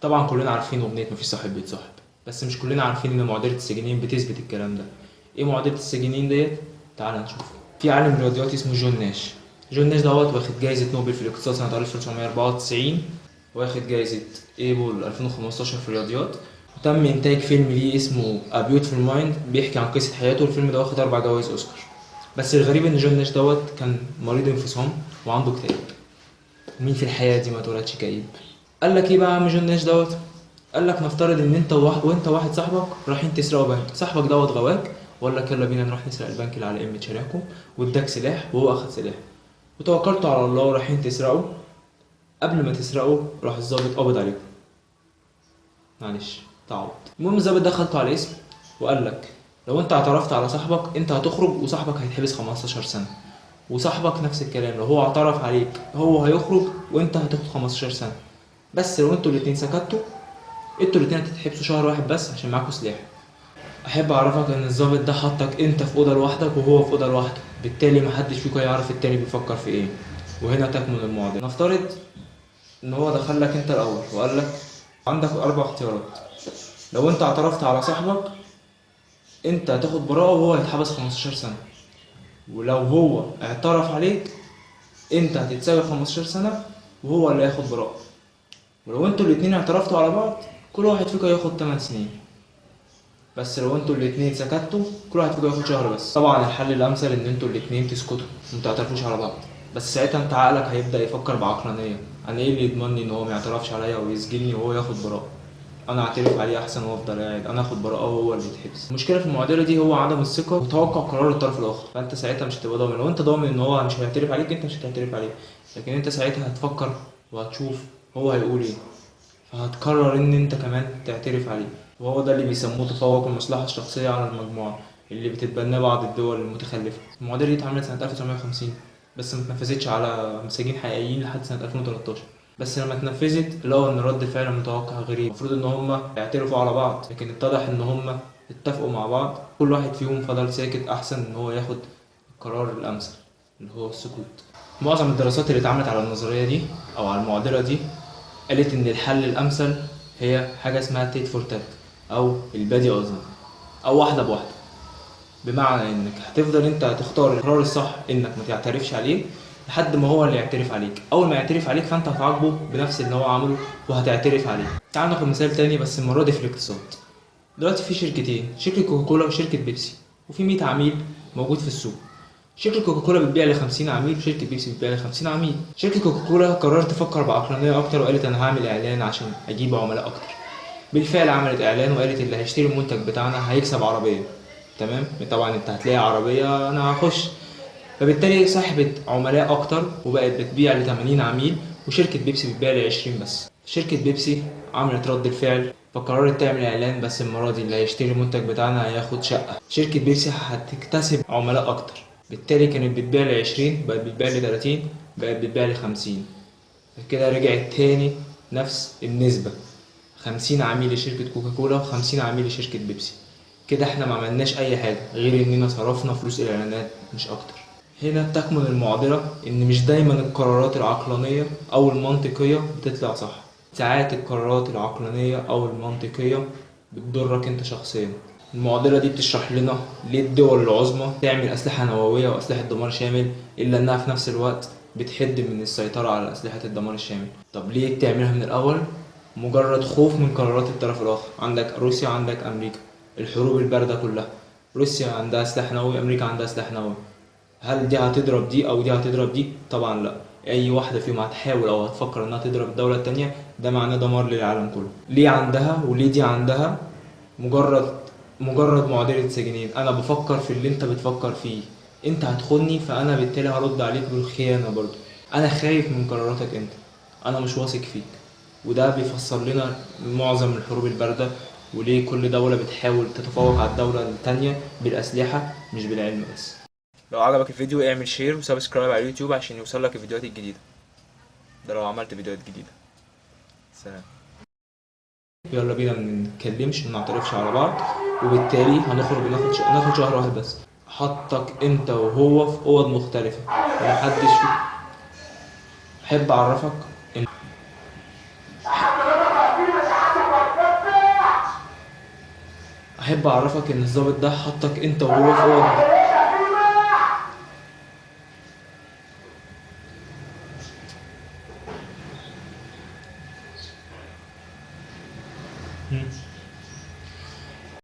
طبعا كلنا عارفين اغنيه مفيش صاحب بيتصاحب، بس مش كلنا عارفين ان معضله السجينين بتثبت الكلام ده. ايه معضله السجينين ديت؟ تعال نشوف. في عالم رياضياتي اسمه جون ناش. جون ناش دوت واخد جايزه نوبل في الاقتصاد سنه 1994، واخد جايزه ايبول 2015 في الرياضيات. وتم انتاج فيلم ليه اسمه A Beautiful Mind بيحكي عن قصه حياته. الفيلم ده واخد 4 جوائز اوسكار. بس الغريب ان جون ناش دوت كان مريض انفصام وعنده اكتئاب. مين في الحياه دي ما اتولدش كئيب؟ قال لك ايه بقى يا عم جون ناش دوت؟ قال لك نفترض ان انت وانت واحد صاحبك رايحين تسرقوا بنك. صاحبك دوت غواك وقال لك يلا بينا نروح نسرق البنك اللي على قمة شارعكم، واداك سلاح وهو اخد سلاح، وتوكلتوا على الله ورايحين تسرقوا. قبل ما تسرقوا راح الظابط قبض عليكم. معلش تعوض. المهم الظابط ده خدته على الاسم وقال لك لو انت اعترفت على صاحبك انت هتخرج وصاحبك هيتحبس 15 سنة، وصاحبك نفس الكلام لو هو اعترف عليك هو هيخرج وانت هتاخد 15 سنة. بس لو انتوا الاتنين سكتوا انتوا الاتنين هتتحبسوا شهر واحد بس عشان معاكوا سلاح. احب اعرفك ان الظابط ده حطك انت في اوضه لوحدك وهو في اوضه لوحده، بالتالي محدش فيكم هيعرف التاني بيفكر في ايه. وهنا تكمن المعضله. نفترض ان هو دخلك انت الاول وقال لك عندك 4 اختيارات. لو انت اعترفت على صاحبك انت هتاخد براءه وهو هيتحبس 15 سنه، ولو هو اعترف عليك انت هتتسجن 15 سنه وهو اللي هياخد براءه. ولو انتوا الاتنين اعترفتوا على بعض كل واحد فيكم هياخد 8 سنين. بس لو انتوا الاتنين سكتوا كل واحد فيكم ياخد شهر بس. طبعا الحل الامثل ان انتوا الاتنين تسكتوا وما تعترفوش على بعض، بس ساعتها انت عقلك هيبدا يفكر بعقلانيه. انا ايه اللي يضمنني ان هو ما يعترفش عليا ويسجنني وهو ياخد براءه؟ انا اعترف عليه احسن وافضل قاعد انا اخد براءه وهو اللي يتحبس. المشكله في المعادله دي هو عدم الثقه وتوقع قرار الطرف الاخر، فانت ساعتها مش هتبقى ضامن. لو انت ضامن ان هو مش هيعترف عليك انت مش هتعترف عليه، لكن انت ساعتها هتفكر وهتشوف هو هيقول ايه، فهتقرر ان انت كمان تعترف عليه. وهو ده اللي بيسموه تفوق المصلحة الشخصية على المجموعة، اللي بتتبناه بعض الدول المتخلفة. المعادلة دي اتعملت سنة 1950 بس ما اتنفذتش على مساجين حقيقيين لحد سنة 2013. بس لما اتنفذت لقوا ان رد الفعل متوقع غريب. المفروض ان هما يعترفوا على بعض، لكن اتضح ان هما اتفقوا مع بعض، كل واحد فيهم فضل ساكت احسن ان هو ياخد القرار الامثل اللي هو السكوت. معظم الدراسات اللي اتعملت على النظرية دي او على المعادلة دي قالت ان الحل الامثل هي حاجه اسمها تيت فور تات، او البادي اظن، او واحده بواحده. بمعنى انك هتفضل انت هتختار القرار الصح انك ما تعترفش عليه لحد ما هو اللي يعترف عليك. اول ما يعترف عليك فانت هتعاقبه بنفس اللي هو عمله وهتعترف عليه. تعال ناخد مثال تاني بس المره دي في الاقتصاد. دلوقتي في شركتين، شركه كوكاكولا وشركه بيبسي، وفي 100 عميل موجود في السوق. شركة كوكاكولا بتبيع ل 50 عميل وشركة بيبسي بتبيع ل 50 عميل. شركة كوكاكولا قررت تفكر بعقلانية أكتر وقالت أنا هعمل إعلان عشان أجيب عملاء أكتر. بالفعل عملت إعلان وقالت اللي هيشتري المنتج بتاعنا هيكسب عربية. تمام؟ طبعا أنت هتلاقي عربية أنا هخش. فبالتالي سحبت عملاء أكتر وبقت بتبيع ل 80 عميل، وشركة بيبسي بتبيع ل 20 بس. شركة بيبسي عملت رد الفعل فقررت تعمل إعلان بس المرة دي اللي هيشتري المنتج بتاعنا هياخد شقة. شركة بيبسي هتكتسب عملاء أكتر، بالتالي كانت بتبيع ل20 بقت بتبيع ل30 بقت بتبيع ل50. كده رجعت تاني نفس النسبة، 50 عميل لشركة كوكاكولا و50 عميل لشركة بيبسي. كده احنا ما عملناش اي حاجة غير اننا صرفنا فلوس الاعلانات مش اكتر. هنا تكمن المعضلة ان مش دايما القرارات العقلانية او المنطقية بتطلع صح. ساعات القرارات العقلانية او المنطقية بتضرك انت شخصيا. المعضلة دي بتشرح لنا ليه الدول العظمى تعمل أسلحة نووية وأسلحة دمار شامل إلا إنها في نفس الوقت بتحد من السيطرة على أسلحة الدمار الشامل. طب ليه بتعملها من الأول؟ مجرد خوف من قرارات الطرف الآخر. عندك روسيا عندك أمريكا، الحروب الباردة كلها روسيا عندها سلاح نووي أمريكا عندها سلاح نووي. هل دي هتضرب دي أو دي هتضرب دي؟ طبعا لأ. أي واحدة فيهم هتحاول أو هتفكر إنها تضرب الدولة التانية ده معناه دمار للعالم كله. ليه عندها وليه دي عندها؟ مجرد معادلة سجنين. انا بفكر في اللي انت بتفكر فيه، انت هتخوني فانا بالتالي هرد عليك بالخيانة برضو. انا خايف من قراراتك انت، انا مش واثق فيك. وده بيفسر لنا معظم الحروب الباردة وليه كل دولة بتحاول تتفوق على الدولة التانية بالأسلحة مش بالعلم بس. لو عجبك الفيديو اعمل شير وسبسكرايب على اليوتيوب عشان يوصلك الفيديوهات الجديدة. ده لو عملت فيديوهات جديدة. سلام. يلا بينا منتكلمش منعترفش على بعض، وبالتالي هنخرج ناخد شهر واحد بس. حطك انت وهو في اوض مختلفة ومحدش فيك. احب اعرفك احب اعرفك ان الضابط ده حطك انت وهو في اوضه. مم.